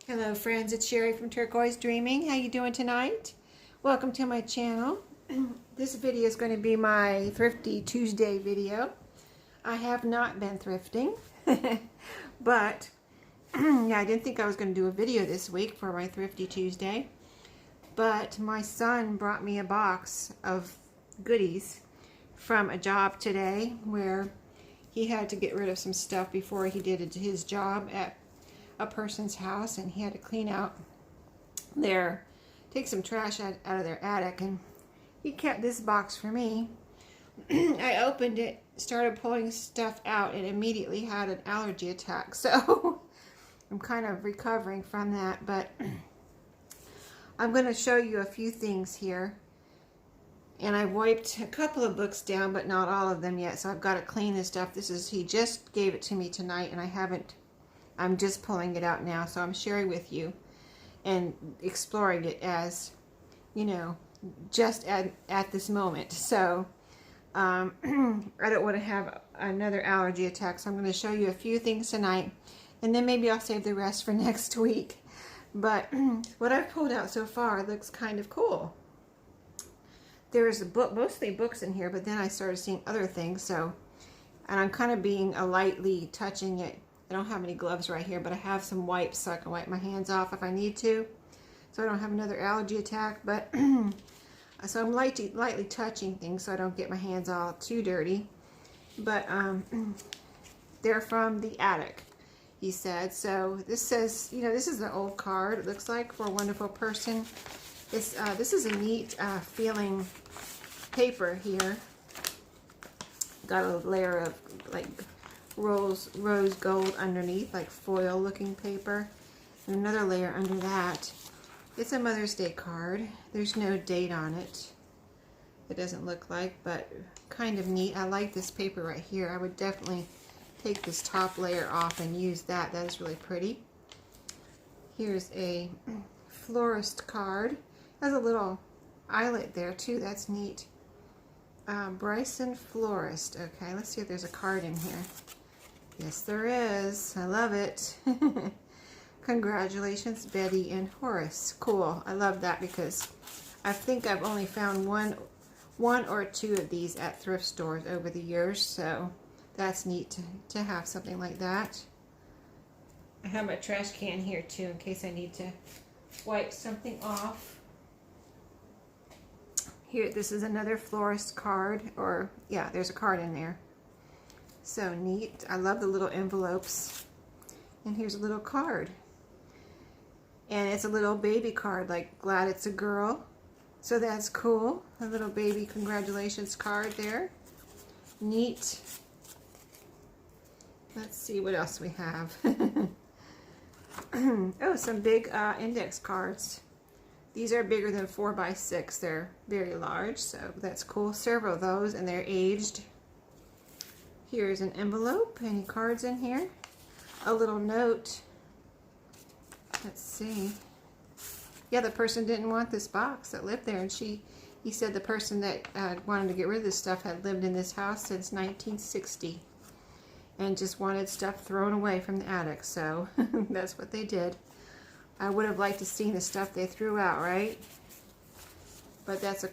Hello friends, it's Sherry from Turquoise Dreaming. How you doing tonight? Welcome to my channel. This video is going to be my Thrifty Tuesday video. I have not been thrifting, but yeah, I didn't think I was going to do a video this week for my Thrifty Tuesday, but my son brought me a box of goodies from a job today where he had to get rid of some stuff before he did his job at a person's house, and he had to clean out take some trash out of their attic, and he kept this box for me. I opened it, started pulling stuff out, and immediately had an allergy attack, so I'm kind of recovering from that, but I'm going to show you a few things here. And I wiped a couple of books down, but not all of them yet, so I've got to clean this stuff. He just gave it to me tonight, and I'm just pulling it out now, so I'm sharing with you and exploring it as, you know, just at this moment. So I don't want to have another allergy attack, so I'm going to show you a few things tonight, and then maybe I'll save the rest for next week. But what I've pulled out so far looks kind of cool. There's mostly books in here, but then I started seeing other things, and I'm kind of being lightly touching it. I don't have any gloves right here, but I have some wipes so I can wipe my hands off if I need to, so I don't have another allergy attack. But so I'm lightly touching things so I don't get my hands all too dirty. But they're from the attic, he said. So this says, you know, this is an old card, it looks like, for a wonderful person. This is a neat feeling paper here. Got a layer of like rose gold underneath, like foil looking paper, and another layer under that. It's a Mother's Day card. There's no date on it. It doesn't look like, but kind of neat. I like this paper right here. I would definitely take this top layer off and use that. That is really pretty. Here's a florist card. Has a little eyelet there too. That's neat. Bryson Florist. Okay, let's see if there's a card in here. Yes, there is. I love it. Congratulations, Betty and Horace. Cool. I love that because I think I've only found one or two of these at thrift stores over the years, so that's neat to have something like that. I have my trash can here too in case I need to wipe something off. Here, this is another florist card, or yeah, there's a card in there. So neat. I love the little envelopes. And here's a little card. And it's a little baby card, like glad it's a girl. So that's cool. A little baby congratulations card there. Neat. Let's see what else we have. Oh, some big index cards. These are bigger than 4x6. They're very large, so that's cool. Several of those, and they're aged. Here's an envelope. Any cards in here? A little note. Let's see. Yeah, the person didn't want this box that lived there, and he said the person that wanted to get rid of this stuff had lived in this house since 1960 and just wanted stuff thrown away from the attic, so that's what they did. I would have liked to see the stuff they threw out, right? But that's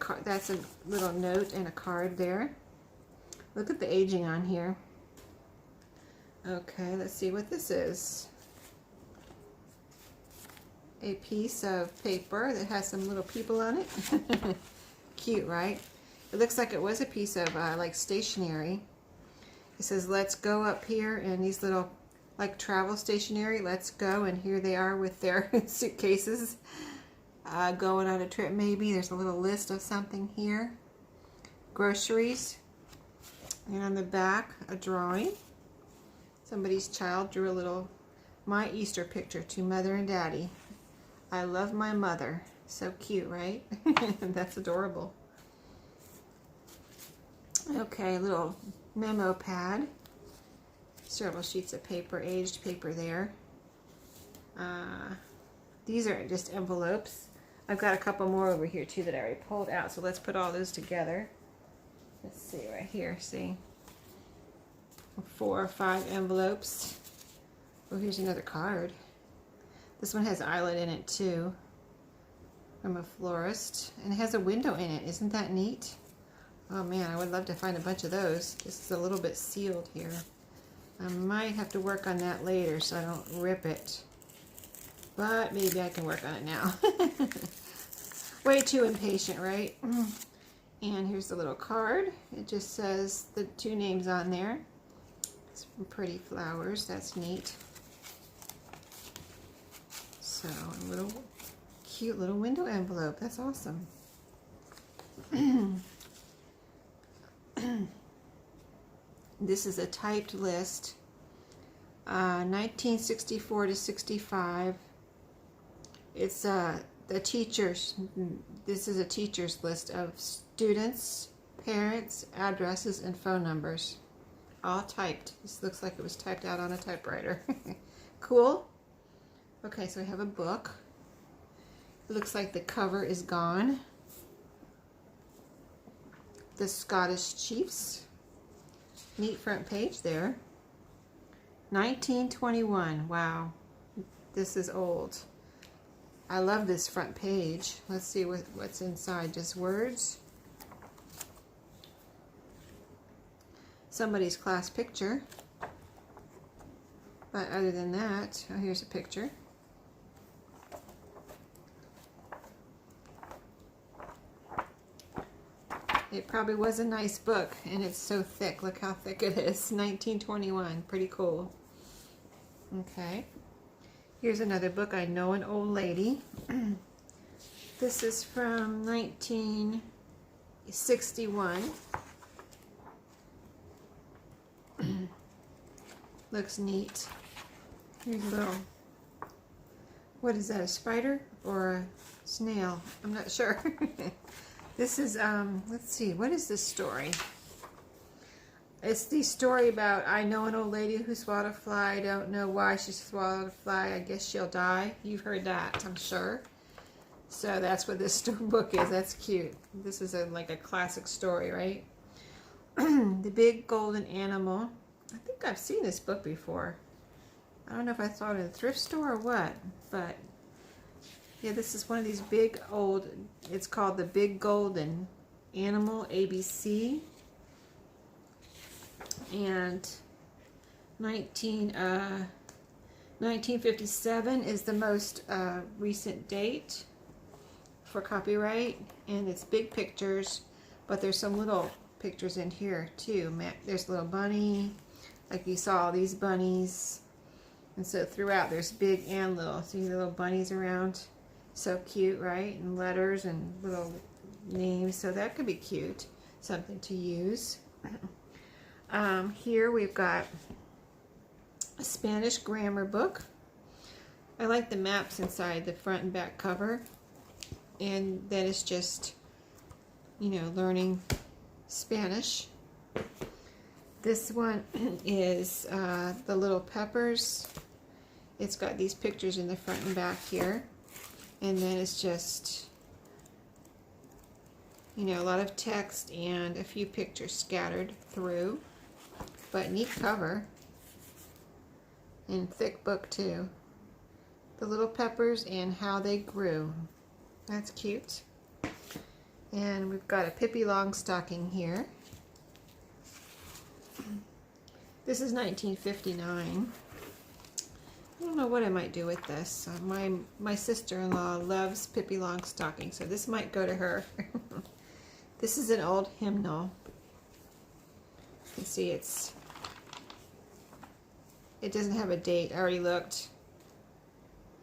a little note and a card there. Look at the aging on here. Okay, let's see what this is. A piece of paper that has some little people on it. Cute, right? It looks like it was a piece of like stationery. It says let's go up here, and these little like travel stationery, let's go, and here they are with their suitcases going on a trip maybe. There's a little list of something here. Groceries. And on the back, a drawing. Somebody's child drew a little my Easter picture to Mother and Daddy. I love my mother. So cute, right? That's adorable. Okay, a little memo pad. Several sheets of paper, aged paper there. These are just envelopes. I've got a couple more over here too that I already pulled out, so let's put all those together. Let's see right here, see. 4 or 5 envelopes. Oh, here's another card. This one has eyelet in it too, from a florist, and it has a window in it. Isn't that neat? Oh man, I would love to find a bunch of those. This is a little bit sealed here. I might have to work on that later so I don't rip it, but maybe I can work on it now. Way too impatient, right? And here's the little card. It just says the 2 names on there. Some pretty flowers. That's neat. So a little cute little window envelope. That's awesome. This is a typed list. 1964 to 65. It's the teachers. This is a teacher's list of students, parents, addresses, and phone numbers. All typed. This looks like it was typed out on a typewriter. Cool. Okay, so we have a book. It looks like the cover is gone. The Scottish Chiefs. Neat front page there. 1921. Wow. This is old. I love this front page. Let's see what's inside. Just words. Somebody's class picture. But other than that, oh, here's a picture. It probably was a nice book, and it's so thick. Look how thick it is. 1921. Pretty cool. Okay. Here's another book, I Know an Old Lady. This is from 1961. Looks neat. Here's a little, what is that, a spider or a snail? I'm not sure. This is, let's see, what is this story? It's the story about, I know an old lady who swallowed a fly. I don't know why she swallowed a fly. I guess she'll die. You've heard that, I'm sure. So that's what this book is. That's cute. This is like a classic story, right? The Big Golden Animal. I think I've seen this book before. I don't know if I saw it in a thrift store or what, but yeah, this is one of these big old, it's called The Big Golden Animal, ABC. And 1957 is the most recent date for copyright, and it's big pictures, but there's some little pictures in here too. There's a little bunny, like you saw all these bunnies, and so throughout there's big and little. See the little bunnies around, so cute, right? And letters and little names, so that could be cute, something to use. Here we've got a Spanish grammar book. I like the maps inside the front and back cover, and then it's just, you know, learning Spanish. This one is the Little Peppers. It's got these pictures in the front and back here, and then it's just, you know, a lot of text and a few pictures scattered through. But neat cover, and thick book too. The Little Peppers and How They Grew. That's cute. And we've got a Pippi Longstocking here. This is 1959. I don't know what I might do with this. My sister-in-law loves Pippi Longstocking, so this might go to her. This is an old hymnal. You can see it doesn't have a date. I already looked.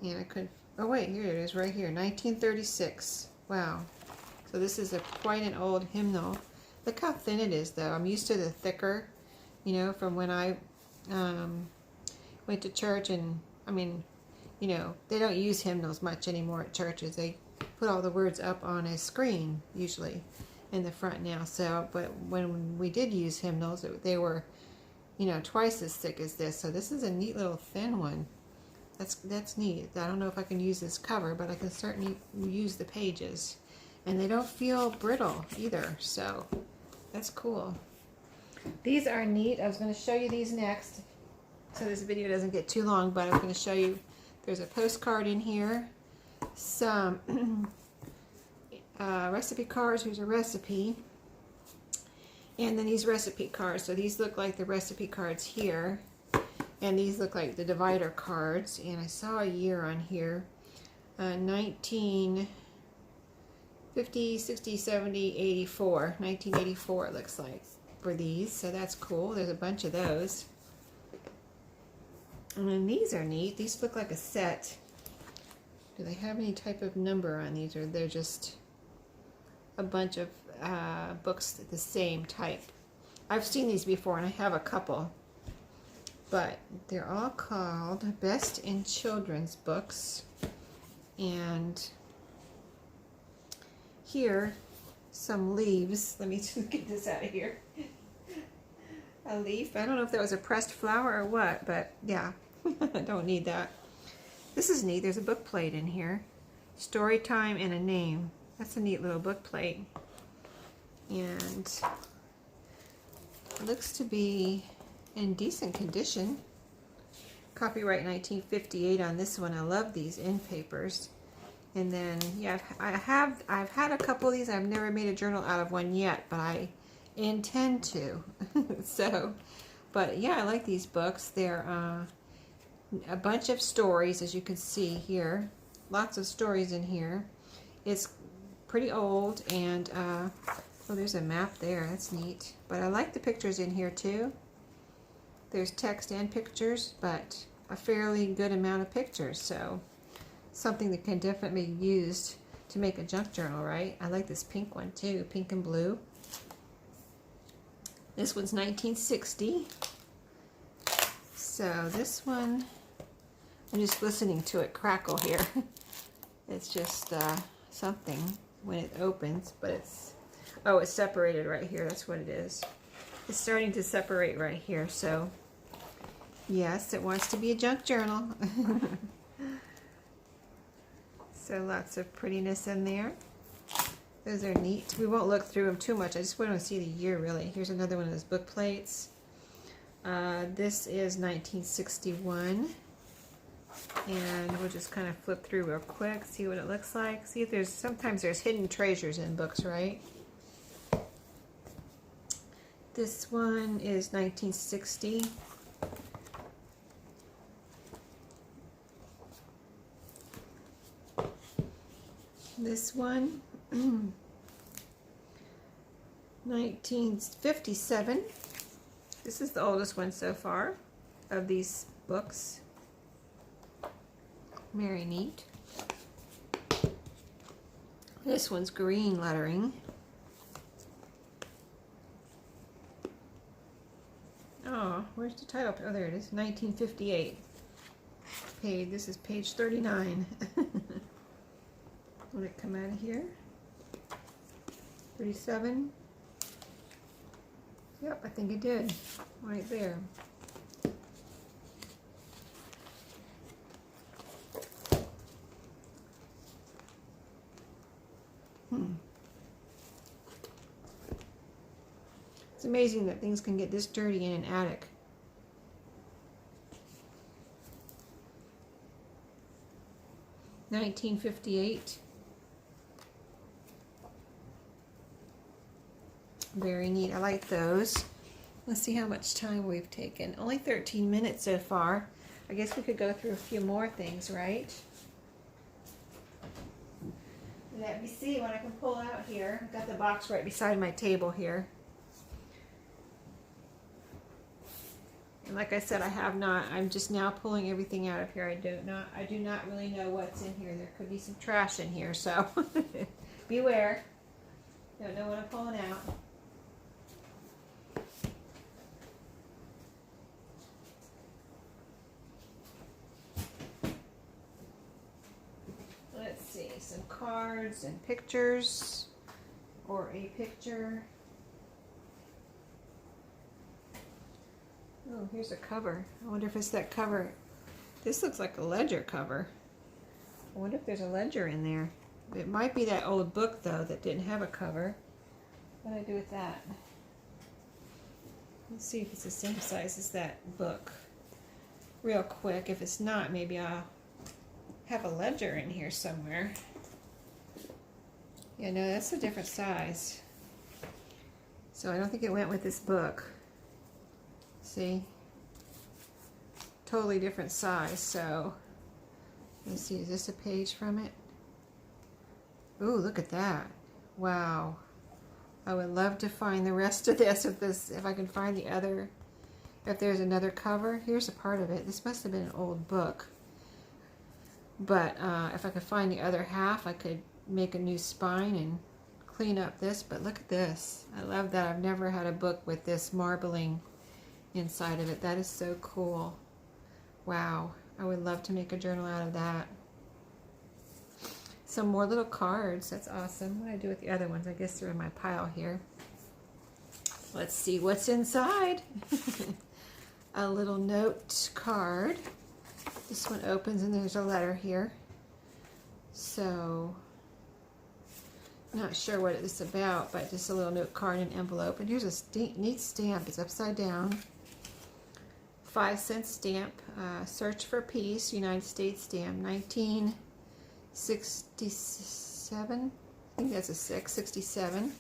And I couldn't, oh wait, here it is right here, 1936. Wow. So this is quite an old hymnal. Look how thin it is though. I'm used to the thicker, you know, from when I went to church, and I mean, you know, they don't use hymnals much anymore at churches. They put all the words up on a screen usually in the front now. So, but when we did use hymnals, they were, you know, twice as thick as this. So this is a neat little thin one. That's neat. I don't know if I can use this cover, but I can certainly use the pages. And they don't feel brittle either, so that's cool. These are neat. I was going to show you these next, so this video doesn't get too long, but I'm going to show you. There's a postcard in here. Some recipe cards. Here's a recipe. And then these recipe cards. So these look like the recipe cards here. And these look like the divider cards. And I saw a year on here. 1950, 60, 70, 84. 1984 it looks like for these. So that's cool. There's a bunch of those. And then these are neat. These look like a set. Do they have any type of number on these, or they're just a bunch of books the same type? I've seen these before, and I have a couple. But they're all called Best in Children's Books. And here, some leaves. Let me just get this out of here. A leaf. I don't know if that was a pressed flower or what, but yeah, I don't need that. This is neat. There's a book plate in here. Story time and a name. That's a neat little book plate. And it looks to be in decent condition. Copyright 1958 on this one. I love these end papers. And then, yeah, I've had a couple of these. I've never made a journal out of one yet, but I intend to. So, but yeah, I like these books. They're a bunch of stories, as you can see here. Lots of stories in here. It's pretty old, and oh, there's a map there. That's neat. But I like the pictures in here too. There's text and pictures, but a fairly good amount of pictures. So something that can definitely be used to make a junk journal, right? I like this pink one too, pink and blue. This one's 1960. So this one, I'm just listening to it crackle here. It's just something when it opens, but it's, oh, it's separated right here. That's what it is. It's starting to separate right here. So yes, it wants to be a junk journal. So lots of prettiness in there. Those are neat. We won't look through them too much. I just want to see the year, really. Here's another one of those book plates. This is 1961. And we'll just kind of flip through real quick, see what it looks like. See if there's, sometimes there's hidden treasures in books, right? This one is 1960. This one, 1957. This is the oldest one so far of these books. Very neat. This one's green lettering. Oh, where's the title? Oh, there it is. 1958. This is page 39. Would it come out of here? 37. Yep, I think it did. Right there. It's amazing that things can get this dirty in an attic. $1958. Very neat. I like those. Let's see how much time we've taken. Only 13 minutes so far. I guess we could go through a few more things, right? Let me see what I can pull out here. I've got the box right beside my table here. And like I said, I'm just now pulling everything out of here. I do not really know what's in here. There could be some trash in here, so beware. Don't know what I'm pulling out. Let's see, some cards and pictures, or a picture. Oh, here's a cover. I wonder if it's that cover. This looks like a ledger cover. I wonder if there's a ledger in there. It might be that old book, though, that didn't have a cover. What do I do with that? Let's see if it's the same size as that book. Real quick. If it's not, maybe I'll have a ledger in here somewhere. Yeah, no, that's a different size. So I don't think it went with this book. See? Totally different size, so let's see, is this a page from it? Ooh, look at that. Wow. I would love to find the rest of this if I can find the other, if there's another cover. Here's a part of it. This must have been an old book. But if I could find the other half, I could make a new spine and clean up this. But look at this. I love that. I've never had a book with this marbling inside of it. That is so cool. Wow. I would love to make a journal out of that. Some more little cards. That's awesome. What do I do with the other ones? I guess they're in my pile here. Let's see what's inside. A little note card. This one opens and there's a letter here. So, not sure what it's about, but just a little note card and envelope. And here's a neat stamp. It's upside down. 5-cent stamp. Search for Peace, United States stamp. 1967. I think that's a 67.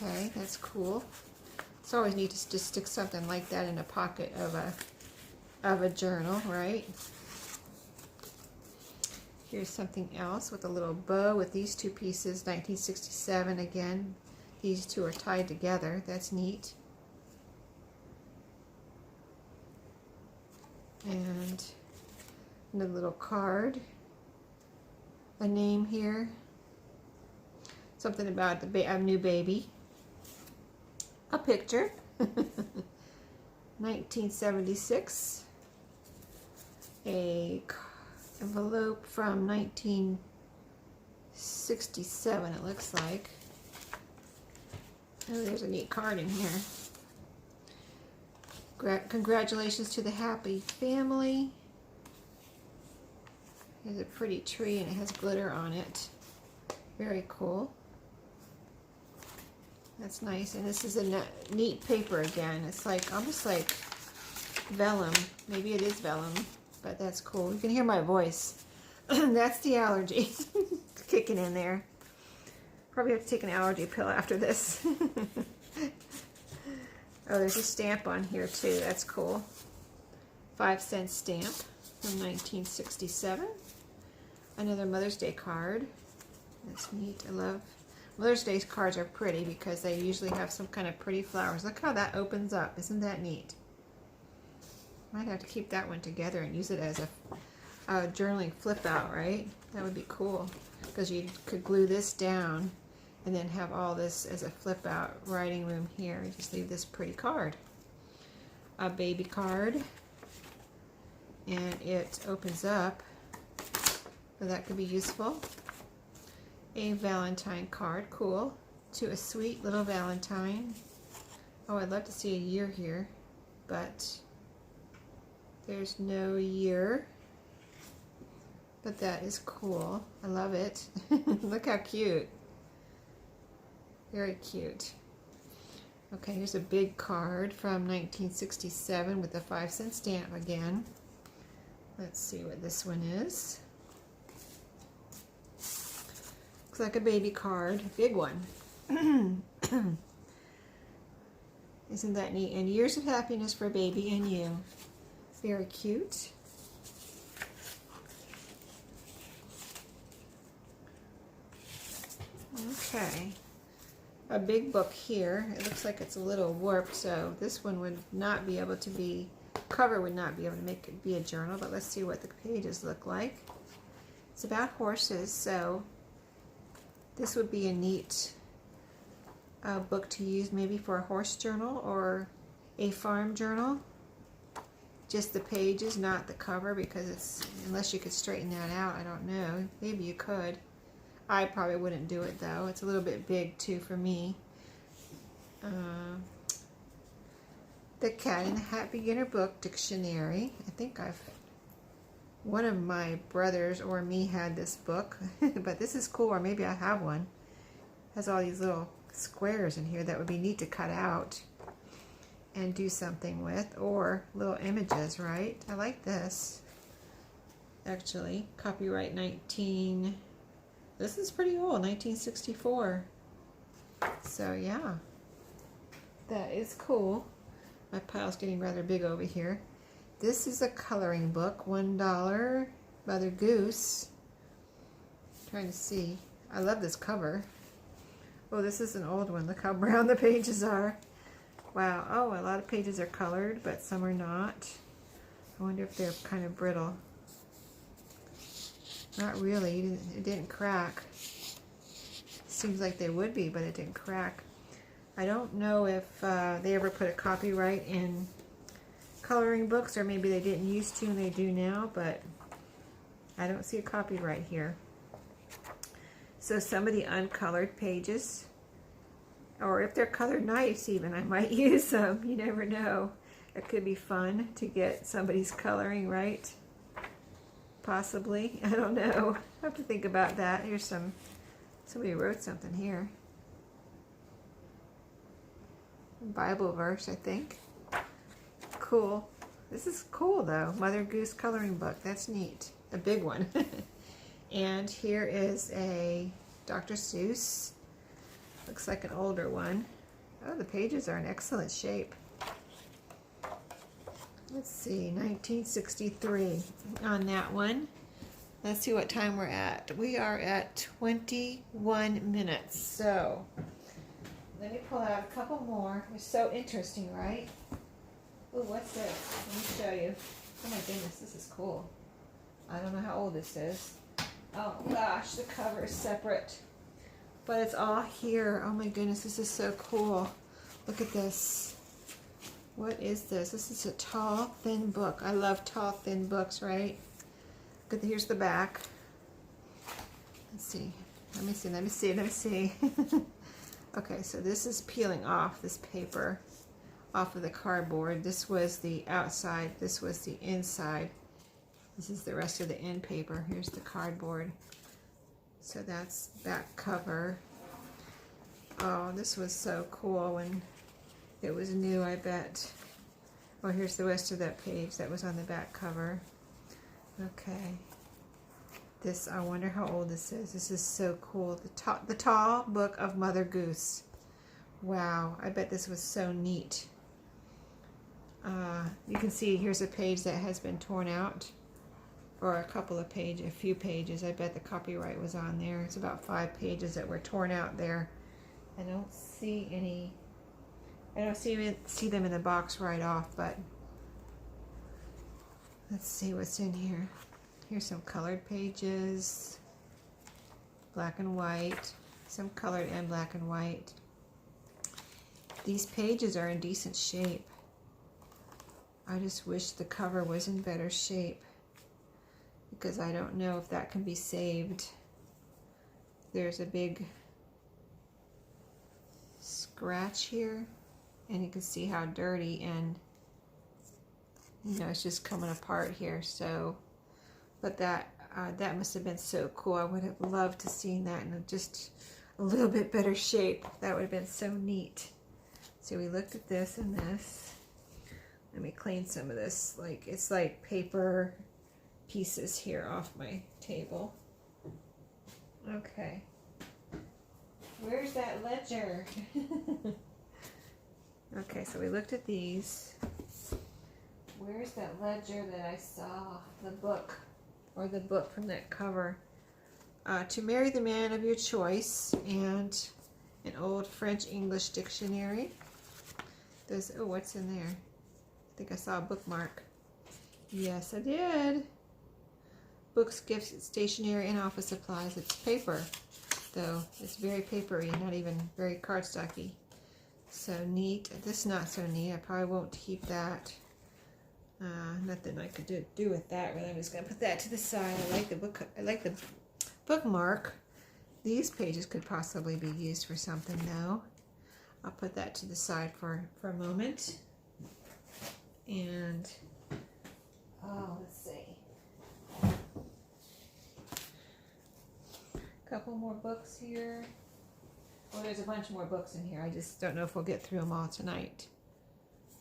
Okay, that's cool. It's always neat to just stick something like that in a pocket of a journal, right? Here's something else with a little bow with these two pieces. 1967 again. These two are tied together. That's neat. And a little card. A name here. Something about a new baby. A picture. 1976. A envelope from 1967, it looks like. Oh, there's a neat card in here. Congratulations to the happy family. There's a pretty tree and it has glitter on it. Very cool. That's nice. And this is a neat paper again. It's like almost like vellum. Maybe it is vellum, but that's cool. You can hear my voice. That's the allergy kicking in there. Probably have to take an allergy pill after this. Oh, there's a stamp on here too. That's cool. 5-cent stamp from 1967. Another Mother's Day card. That's neat. I love Mother's Day cards are pretty because they usually have some kind of pretty flowers. Look how that opens up. Isn't that neat? Might have to keep that one together and use it as a journaling flip out, right? That would be cool because you could glue this down and then have all this as a flip out writing room here. You just leave this pretty card. A baby card. And it opens up. So that could be useful. A Valentine card. Cool. To a sweet little Valentine. Oh, I'd love to see a year here. But there's no year. But that is cool. I love it. Look how cute. Very cute. Okay, here's a big card from 1967 with a 5-cent stamp again. Let's see what this one is. Looks like a baby card. Big one. Isn't that neat? And years of happiness for baby and you. Very cute. Okay. A big book here. It looks like it's a little warped, so this one would not be able to be, cover would not be able to make it be a journal, but let's see what the pages look like. It's about horses, so this would be a neat book to use maybe for a horse journal or a farm journal. Just the pages, not the cover, because it's, unless you could straighten that out, I don't know. Maybe you could. I probably wouldn't do it though. It's a little bit big too for me. The Cat in the Hat Beginner Book Dictionary. I think one of my brothers or me had this book, but this is cool, or maybe I have one. It has all these little squares in here that would be neat to cut out and do something with, or little images, right? I like this. actually. Copyright 19, this is pretty old, 1964. So yeah, that is cool. My pile's getting rather big over here. This is a coloring book, $1, Mother Goose. Trying to see. I love this cover. Oh, this is an old one. Look how brown the pages are. Wow. Oh, a lot of pages are colored, but some are not. I wonder if they're kind of brittle. Not really. It didn't crack. Seems like they would be, but it didn't crack. I don't know if they ever put a copyright in coloring books, or maybe they didn't used to and they do now, but I don't see a copyright here. So some of the uncolored pages, or if they're colored nice even, I might use them. You never know. It could be fun to get somebody's coloring right. Possibly. I don't know. I have to think about that. Here's somebody wrote something here. Bible verse, I think. Cool. This is cool though. Mother Goose coloring book. That's neat. A big one. And here is a Dr. Seuss. Looks like an older one. Oh, the pages are in excellent shape. Let's see, 1963 on that one. Let's see what time we're at. We are at 21 minutes. So let me pull out a couple more. It's so interesting, right? Oh, what's this? Let me show you. Oh my goodness, this is cool. I don't know how old this is. Oh gosh, the cover is separate. But it's all here. Oh my goodness, this is so cool. Look at this. What is this? This is a tall, thin book. I love tall, thin books, right? Good. Here's the back. Let's see. Let me see. Let me see. Let me see. Okay, so this is peeling off this paper off of the cardboard. This was the outside. This was the inside. This is the rest of the end paper. Here's the cardboard. So that's back cover. Oh, this was so cool when it was new, I bet. Oh, here's the rest of that page that was on the back cover. Okay. This, I wonder how old this is. This is so cool. The Tall Book of Mother Goose. Wow, I bet this was so neat. You can see here's a page that has been torn out, or a few pages. I bet the copyright was on there. It's about 5 pages that were torn out there. I don't see any. I don't see them in the box right off, but let's see what's in here. Here's some colored pages, black and white, some colored and black and white. These pages are in decent shape. I just wish the cover was in better shape, because I don't know if that can be saved. There's a big scratch here, and you can see how dirty, and you know, it's just coming apart here. So, but that must have been so cool. I would have loved to see that in just a little bit better shape. That would have been so neat. So we looked at this and this. Let me clean some of this. It's like paper pieces here off my table. Okay. Where's that ledger? Okay, so we looked at these. Where's that ledger that I saw? The book, or the book from that cover. To Marry the Man of Your Choice, and an old French-English dictionary. There's, oh, what's in there? I think I saw a bookmark. Yes, I did. Books, gifts, stationery, and office supplies. It's paper, though. It's very papery, not even very cardstocky. So neat. This is not so neat. I probably won't keep that. Nothing I could do with that. Really, I'm just gonna put that to the side. I like the book. I like the bookmark. These pages could possibly be used for something, though. I'll put that to the side for a moment. And let's see. A couple more books here. Well, there's a bunch more books in here. I just don't know if we'll get through them all tonight.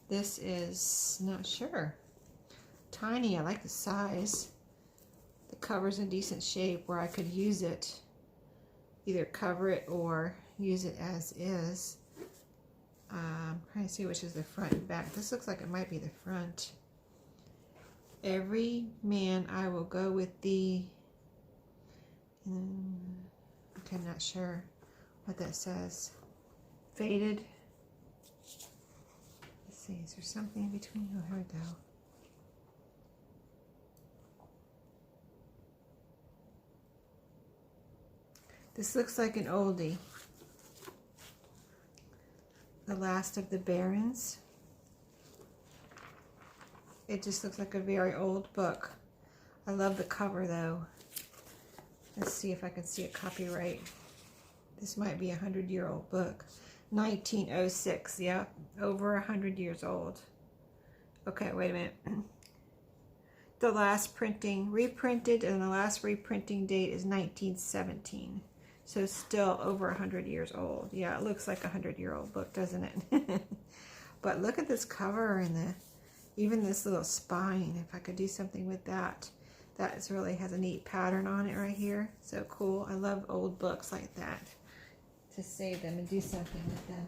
This is, not sure. Tiny. I like the size. the cover's in decent shape where I could use it, either cover it or use it as is. Trying to see which is the front and back. This looks like it might be the front. Every man I will go with thee. Okay, I'm not sure what that says. Faded. Let's see, is there something in between? Oh, here we go. This looks like an oldie. The Last of the Barons. It just looks like a very old book. I love the cover though. Let's see if I can see a copyright. This might be a 100-year-old book. 1906, yeah, over 100 years old. Okay, wait a minute. The last printing, reprinted, and the last reprinting date is 1917. So still over 100 years old. Yeah, it looks like a 100-year-old book, doesn't it? But look at this cover and even this little spine. If I could do something with that. That really has a neat pattern on it right here. So cool. I love old books like that. To save them and do something with them.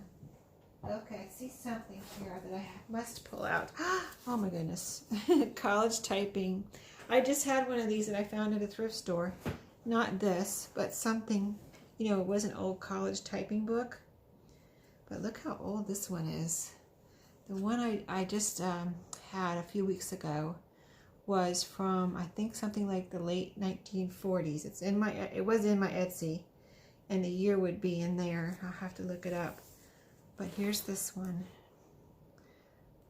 Okay, I see something here that I must pull out. Oh my goodness. College typing. I just had one of these that I found at a thrift store. Not this, but something. You know, it was an old college typing book. But look how old this one is. The one I just had a few weeks ago was from, I think, something like the late 1940s. It was in my Etsy, and the year would be in there. I'll have to look it up. But here's this one.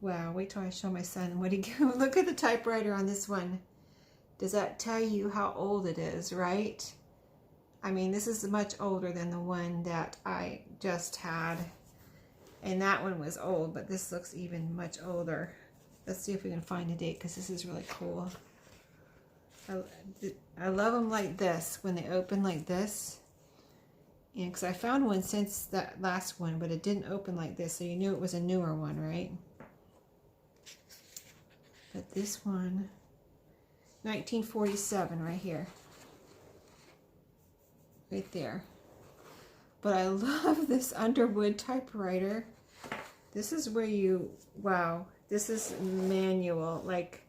Wow, wait till I show my son what he go. Look at the typewriter on this one. Does that tell you how old it is, right? I mean, this is much older than the one that I just had. And that one was old, but this looks even much older. Let's see if we can find a date, because this is really cool. I love them like this, when they open like this. And because I found one since that last one, but it didn't open like this, so you knew it was a newer one, right? But this one, 1947 right here. Right there. But I love this Underwood typewriter. This is where you, wow, this is manual. Like,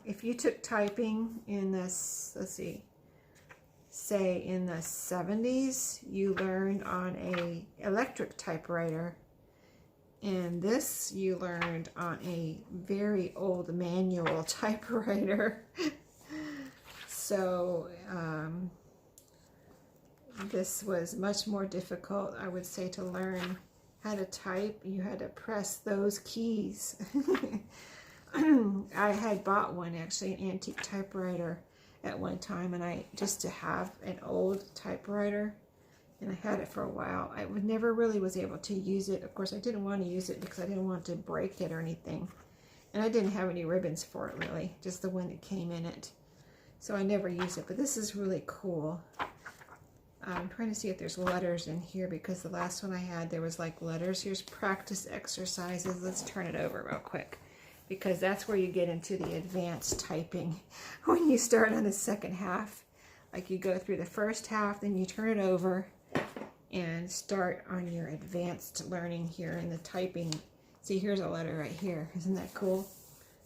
if you took typing in this, let's see, say in the 70s, you learned on a electric typewriter. And this you learned on a very old manual typewriter. So, this was much more difficult, I would say, to learn how to type. You had to press those keys. I had bought one, actually, an antique typewriter at one time, and just to have an old typewriter, and I had it for a while. I never really was able to use it. Of course, I didn't want to use it because I didn't want to break it or anything, and I didn't have any ribbons for it, really, just the one that came in it. So I never used it, but this is really cool. I'm trying to see if there's letters in here, because the last one I had, there was like letters. Here's practice exercises. Let's turn it over real quick, because that's where you get into the advanced typing. When you start on the second half, like you go through the first half, then you turn it over and start on your advanced learning here in the typing. See, here's a letter right here. Isn't that cool?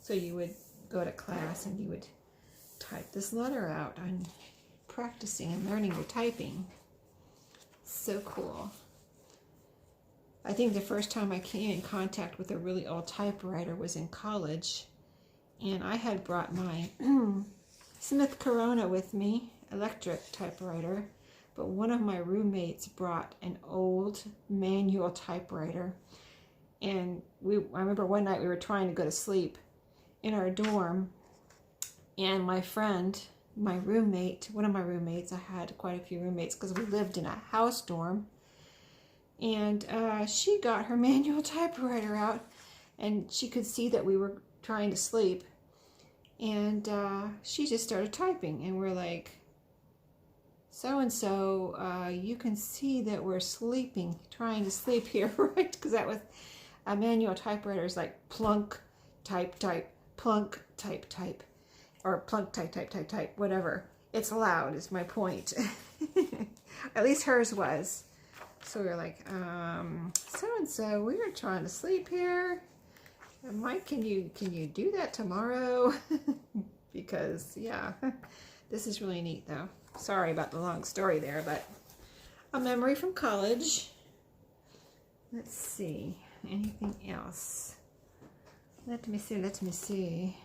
So you would go to class and you would type this letter out on practicing and learning your typing. So cool. I think the first time I came in contact with a really old typewriter was in college, and I had brought my Smith Corona with me, electric typewriter, but one of my roommates brought an old manual typewriter, and I remember one night we were trying to go to sleep in our dorm, and my friend, my roommate, one of my roommates, I had quite a few roommates because we lived in a house dorm, and she got her manual typewriter out, and she could see that we were trying to sleep, and she just started typing, and we're like, so-and-so, you can see that we're sleeping, trying to sleep here, right? Because that was a manual typewriter, is like plunk, type, type, plunk, type, type. or plug type, whatever. It's loud is my point. At least hers was. So we were like, so-and-so, we were trying to sleep here. Mike, can you do that tomorrow? Because, yeah, this is really neat, though. Sorry about the long story there, but a memory from college. Let's see. Anything else? Let me see.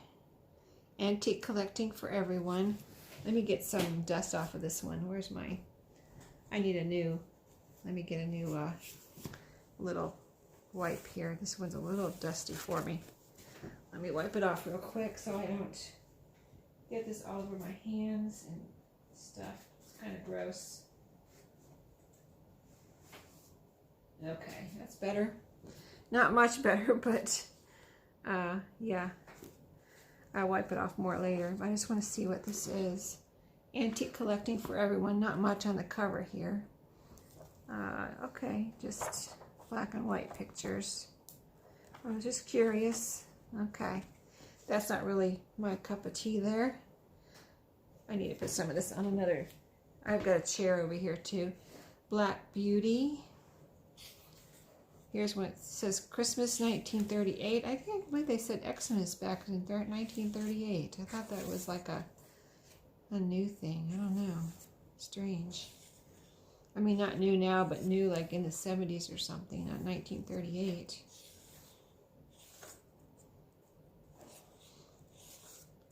Antique collecting for everyone. Let me get some dust off of this one. Where's my... let me get a new little wipe here. This one's a little dusty for me. Let me wipe it off real quick so I don't get this all over my hands and stuff. It's kind of gross. Okay, that's better. Not much better, but yeah. I'll wipe it off more later. I just want to see what this is. Antique collecting for everyone. Not much on the cover here. Okay, just black and white pictures. I was just curious. Okay, that's not really my cup of tea there. I need to put some of this on another. I've got a chair over here too. Black Beauty. Here's one. It says Christmas 1938. I believe they said Xmas back in 1938. I thought that was like a new thing. I don't know. Strange. I mean, not new now, but new like in the 70s or something, not 1938.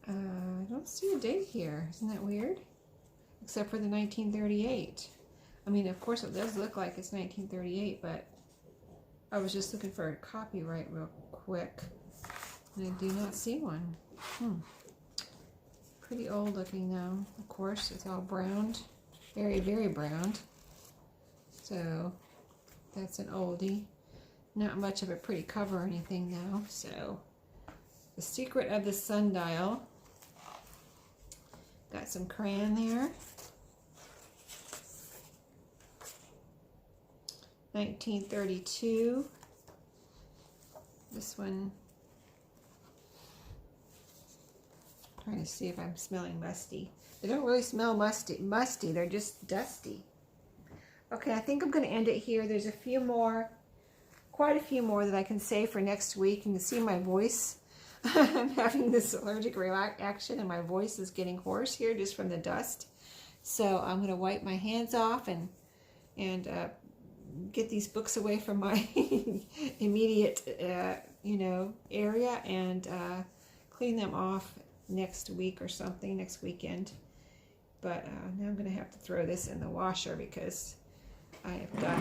I don't see a date here. Isn't that weird? Except for the 1938. I mean, of course, it does look like it's 1938, but I was just looking for a copyright real quick, and I do not see one. Pretty old looking though. Of course, it's all browned. Very, very browned. So that's an oldie. Not much of a pretty cover or anything though. So The Secret of the Sundial. Got some crayon there. 1932. This one. Trying to see if I'm smelling musty. They don't really smell musty. They're just dusty. Okay, I think I'm going to end it here. There's a few more, quite a few more that I can say for next week. You can see my voice. I'm having this allergic reaction and my voice is getting hoarse here just from the dust. So I'm going to wipe my hands off and get these books away from my immediate, area and clean them off next week or something, next weekend. But now I'm going to have to throw this in the washer because I have got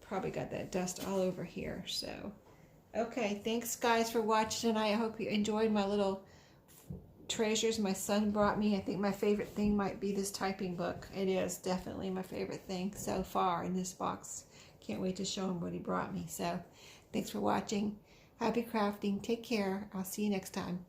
probably got that dust all over here. So, okay, thanks guys for watching tonight. I hope you enjoyed my little treasures my son brought me. I think my favorite thing might be this typing book. It is definitely my favorite thing so far in this box. Can't wait to show him what he brought me. So, thanks for watching. Happy crafting. Take care. I'll see you next time.